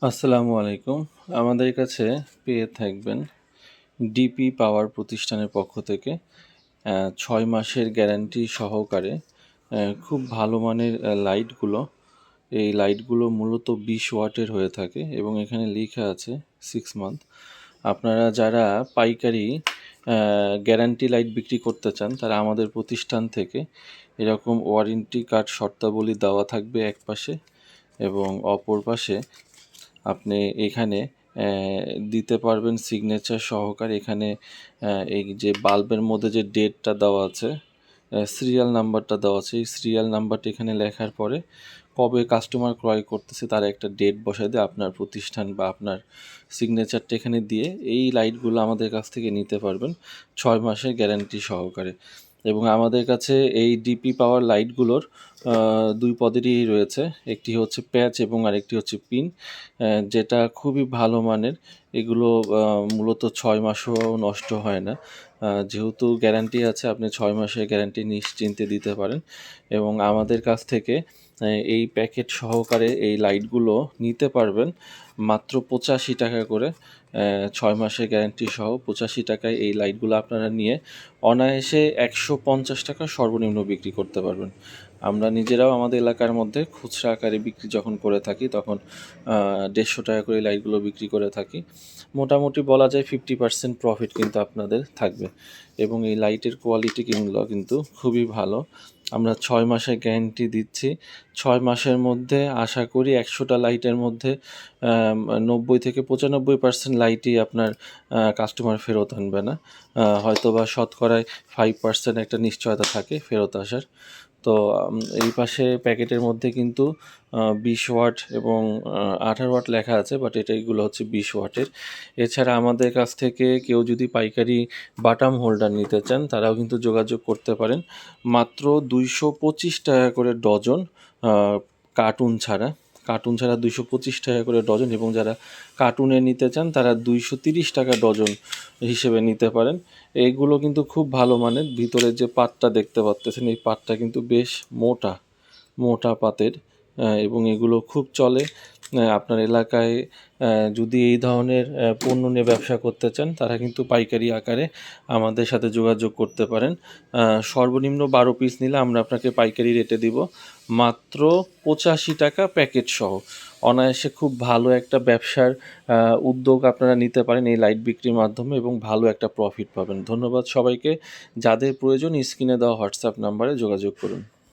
আসসালামু আলাইকুম। আমাদের কাছে পেয়ে থাকবেন ডিপি পাওয়ার প্রতিষ্ঠানের পক্ষ থেকে ৬ মাসের গ্যারান্টি সহকারে খুব ভালো মানের লাইটগুলো। এই লাইটগুলো মূলত ২০ ওয়াটের হয়ে থাকে এবং এখানে লেখা আছে 6 মান্থ। আপনারা যারা পাইকারি গ্যারান্টি লাইট বিক্রি করতে চান তারা আমাদের প্রতিষ্ঠান থেকে এরকম ওয়ারেন্টি কার্ড শর্তাবলী দেওয়া থাকবে এক পাশে এবং অপর পাশে আপনি এখানে দিতে পারবেন সিগনেচার সহকারে। এখানে এই যে বাল্বের মধ্যে যে ডেটটা দেওয়া আছে, সিরিয়াল নাম্বারটা দেওয়া আছে, এই সিরিয়াল নাম্বারটা এখানে লেখার পরে কবে কাস্টমার ক্রয় করতেছে তার একটা ডেট বসায় দিয়ে আপনার প্রতিষ্ঠান বা আপনার সিগনেচারটা এখানে দিয়ে এই লাইটগুলো আমাদের কাছ থেকে নিতে পারবেন ৬ মাসের গ্যারান্টি সহকারে। এবং আমাদের কাছে এই ডিপি পাওয়ার লাইটগুলোর ২ পদেরই রয়েছে। একটি হচ্ছে প্যাচ এবং আরেকটি হচ্ছে পিন, যেটা খুবই ভালো মানের। এগুলো মূলত ৬ মাসও নষ্ট হয় না। যেহেতু গ্যারান্টি আছে, আপনি ৬ মাসের গ্যারান্টি নিশ্চিন্তে দিতে পারেন এবং আমাদের কাছ থেকে এই প্যাকেট সহকারে এই লাইটগুলো নিতে পারবেন মাত্র ৮৫ টাকা করে। ৬ মাসের গ্যারান্টি সহ ৮৫ টাকায় এই লাইটগুলো আপনারা নিয়ে অনায়াসে ১৫০ টাকা সর্বনিম্ন বিক্রি করতে পারবেন। আমরা নিজেরাও আমাদের এলাকার মধ্যে খুচরা আকারে বিক্রি যখন করে থাকি তখন ১৫০ টাকা করে লাইটগুলো বিক্রি করে থাকি। মোটামুটি বলা যায় 50% প্রফিট কিন্তু আপনাদের থাকবে এবং এই লাইটের কোয়ালিটিগুলো কিন্তু খুবই ভালো। আমরা ৬ মাসের গ্যারান্টি দিচ্ছি। ৬ মাসের মধ্যে আশা করি ১০০টা লাইটের মধ্যে ৯০ থেকে ৯৫% লাইটই আপনার কাস্টমার ফেরত আনবে না। হয়তোবা শতকরায় 5% একটা নিশ্চয়তা থাকে ফেরত আসার। তো এই পাশে প্যাকেটের মধ্যে কিন্তু ২০ ওয়াট এবং ১৮ ওয়াট লেখা আছে, বাট এগুলো হচ্ছে ২০ ওয়াটের। এছাড়া আমাদের কাছ থেকে কেউ যদি পাইকারি বাটাম হোল্ডার নিতে চান তারাও কিন্তু যোগাযোগ করতে পারেন। মাত্র ২২৫ টাকা করে ডজন, কার্টুন ছাড়া। কার্টুন ছাড়া ২২৫ টাকা করে ডজন এবং যারা কার্টুনে নিতে চান তারা ২৩০ টাকা ডজন হিসেবে নিতে পারেন। এইগুলো কিন্তু খুব ভালো মানের। ভিতরে যে পাতটা দেখতে পাচ্তেছেন এই পাতটা কিন্তু বেশ মোটা মোটা পাতের এবং এগুলো খুব চলে। আপনার এলাকায় যদি এই ধরনের পণ্য নিয়ে ব্যবসা করতে চান তারা কিন্তু পাইকারি আকারে আমাদের সাথে যোগাযোগ করতে পারেন। সর্বনিম্ন ১২ পিস নিলে আমরা আপনাকে পাইকারি রেটে দিব মাত্র ৮৫ টাকা প্যাকেট সহ। অনায়াসে খুব ভালো একটা ব্যবসার উদ্যোগ আপনারা নিতে পারেন এই লাইট বিক্রির মাধ্যমে এবং ভালো একটা প্রফিট পাবেন। ধন্যবাদ সবাইকে। যাদের প্রয়োজন স্ক্রিনে দেওয়া হোয়াটসঅ্যাপ নাম্বারে যোগাযোগ করুন।